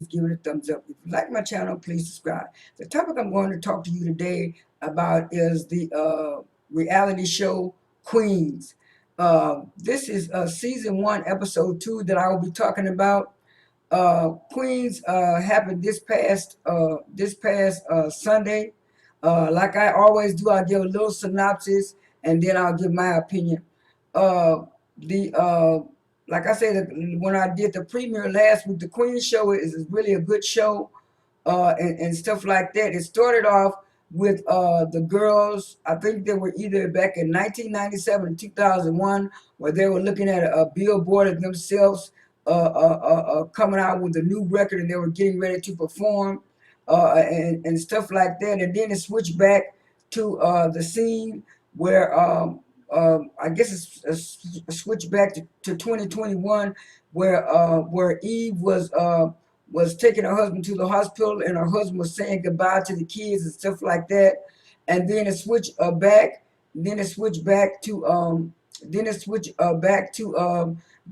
give it a thumbs up. If you like my channel, please subscribe. The topic I'm going to talk to you today about is the reality show Queens. This is season 1, episode 2 that I will be talking about. Queens happened this past Sunday. Like I always do, I'll give a little synopsis and then I'll give my opinion. The Like I said, when I did the premiere last week, the Queen show is really a good show, and stuff like that. It started off with the girls. I think they were either back in 1997 and 2001, where they were looking at a billboard of themselves coming out with a new record, and they were getting ready to perform, and stuff like that. And then it switched back to the scene where I guess it's a switch back to 2021, where Eve was taking her husband to the hospital, and her husband was saying goodbye to the kids and stuff like that. And then it switched back. Then it switched back to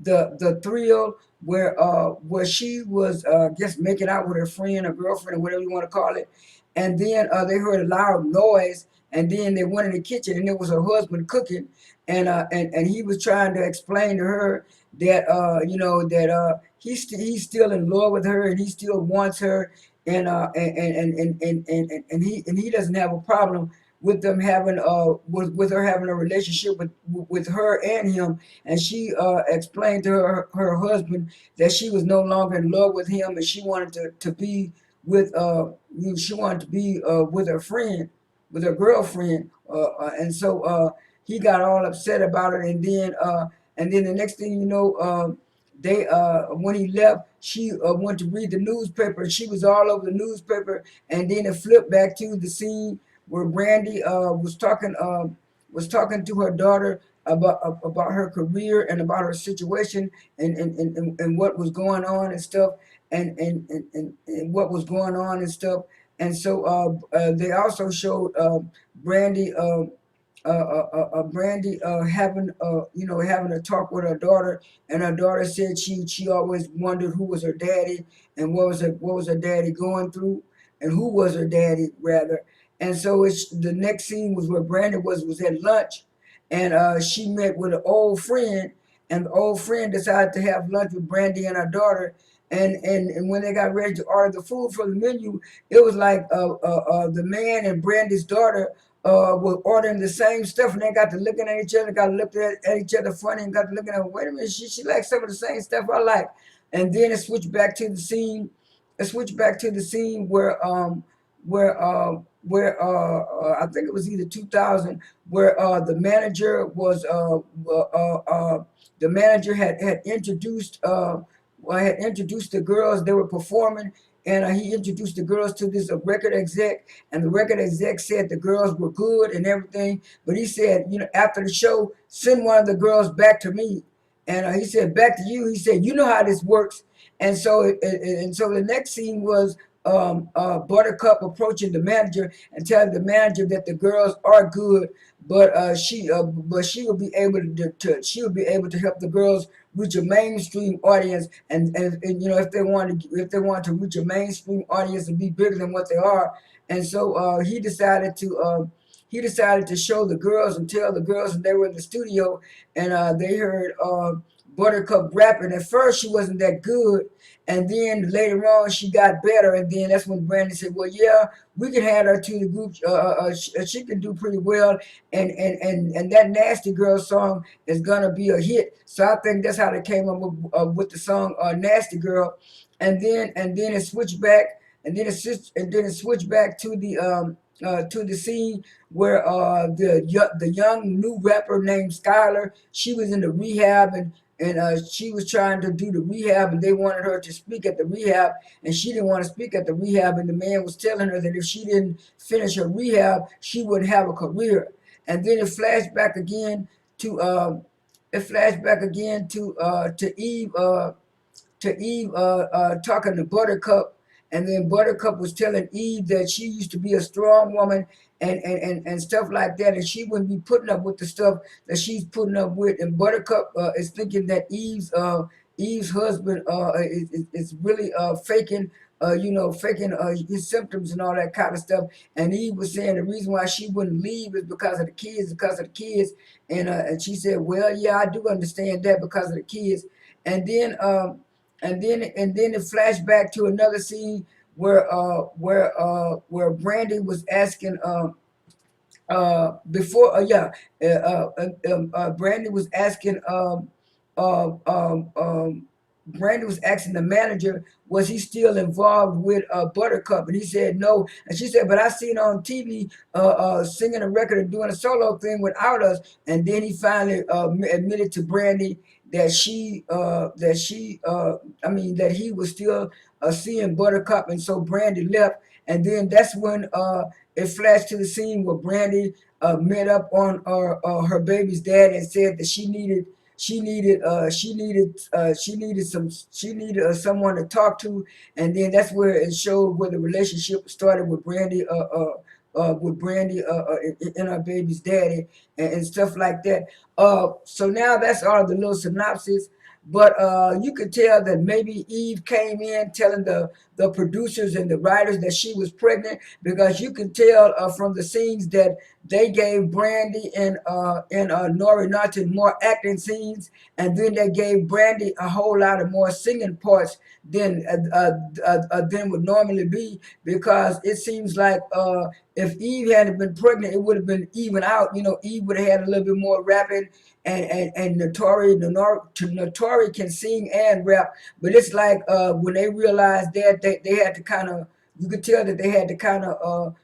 the thrill where she was just making out with her friend or girlfriend or whatever you want to call it. And then they heard a loud noise, and then they went in the kitchen, and it was her husband cooking, and he was trying to explain to her that he's still in love with her, and he still wants her, and he doesn't have a problem with them having with her having a relationship with her and him. And she explained to her husband that she was no longer in love with him, and she wanted to be with with her friend, with her girlfriend, and so he got all upset about it. And then the next thing you know, they when he left, she went to read the newspaper. She was all over the newspaper, and then it flipped back to the scene where Brandy was talking to her daughter about her career and about her situation, and what was going on and stuff, and what was going on and stuff. And so they also showed Brandy Brandy having a talk with her daughter, and her daughter said she always wondered who was her daddy, and what was her daddy going through, and who was her daddy rather. And so the next scene was where Brandy was at lunch, and she met with an old friend, and the old friend decided to have lunch with Brandy and her daughter. And when they got ready to order the food for the menu, it was like the man and Brandy's daughter were ordering the same stuff, and they got to looking at each other, got to look at each other funny, and got to looking at, wait a minute, she likes some of the same stuff I like. And then it switched back to the scene. It switched back to the scene where I think it was either 2000, where the manager had introduced the girls. They were performing, and he introduced the girls to this record exec, and the record exec said the girls were good and everything, but he said, after the show, send one of the girls back to me. And he said, back to you. He said, you know how this works. And so the next scene was Buttercup approaching the manager and telling the manager that the girls are good, but she will be able to help the girls reach a mainstream audience, and if they want to reach a mainstream audience and be bigger than what they are. And so he decided to show the girls and tell the girls, and they were in the studio, and they heard Buttercup rapping. At first she wasn't that good, and then later on she got better, and then that's when Brandon said, well, yeah, we can add her to the group. She can do pretty well, and that Nasty Girl song is gonna be a hit. So I think that's how they came up with the song Nasty Girl. And then it switched back, and then it switched back to the scene where the young new rapper named Skylar, she was in the rehab, and she was trying to do the rehab, and they wanted her to speak at the rehab, and she didn't want to speak at the rehab, and the man was telling her that if she didn't finish her rehab, she wouldn't have a career. And then it flashed back again to talking to Buttercup, and then Buttercup was telling Eve that she used to be a strong woman, and stuff like that, and she wouldn't be putting up with the stuff that she's putting up with. And Buttercup is thinking that Eve's husband is really faking, faking his symptoms and all that kind of stuff. And Eve was saying the reason why she wouldn't leave is because of the kids. And she said, well, yeah, I do understand that because of the kids. And then and then it flashed back to another scene where Brandy was asking before Brandon was asking uh, um, um, Brandon was asking the manager, was he still involved with Buttercup, and he said no. And she said, but I seen on TV singing a record and doing a solo thing without us. And then he finally admitted to Brandy that he was still seeing Buttercup, and so Brandy left. And then that's when it flashed to the scene where Brandy met up on her baby's dad and said that she needed someone to talk to. And then that's where it showed where the relationship started with Brandy and her baby's daddy, and stuff like that. So now that's all the little synopsis. But you could tell that maybe Eve came in telling the producers and the writers that she was pregnant, because you can tell from the scenes that they gave Brandy and Nori Norton more acting scenes, and then they gave Brandy a whole lot of more singing parts than would normally be, because it seems like if Eve hadn't been pregnant, it would have been even out. Eve would have had a little bit more rapping, and Notori can sing and rap. But it's like when they realized that they had to kind of, you could tell that they had to kind of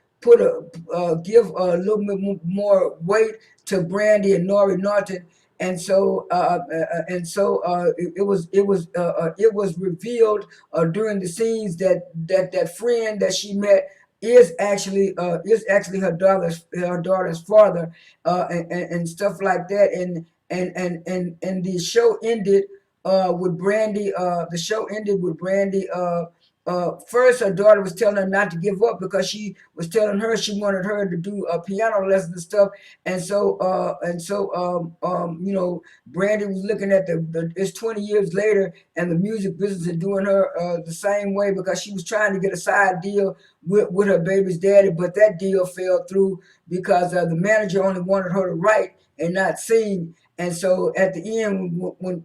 give a little bit more weight to Brandy and Nori Norton. And so it was revealed during the scenes that friend that she met is actually her daughter's father, and stuff like that. And the show ended with Brandy. The show ended with Brandy. First, her daughter was telling her not to give up, because she was telling her she wanted her to do piano lessons and stuff. And so Brandy was looking at it's 20 years later, and the music business is doing her the same way, because she was trying to get a side deal with her baby's daddy, but that deal fell through because the manager only wanted her to write and not sing. And so at the end, when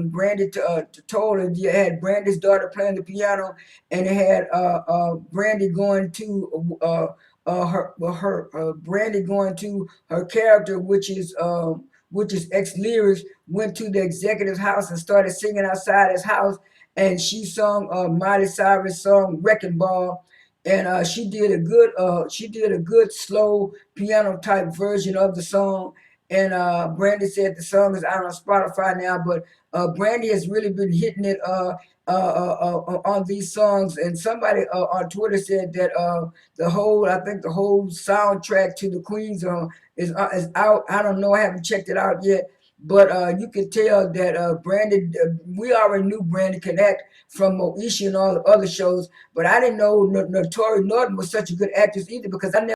Brandy told her, you had Brandy's daughter playing the piano, and it had Brandy going to Brandy going to her character, which is ex lyrics, went to the executive's house and started singing outside his house, and she sung Miley Cyrus' song "Wrecking Ball." And she did a good slow piano type version of the song. And Brandy said the song is out on Spotify now, but Brandy has really been hitting it on these songs. And somebody on Twitter said that I think the whole soundtrack to the Queens is out. I don't know, I haven't checked it out yet, but you can tell that Brandy. We already knew Brandy could act from Moesha and all the other shows, but I didn't know Notori Norton was such a good actress either, because I never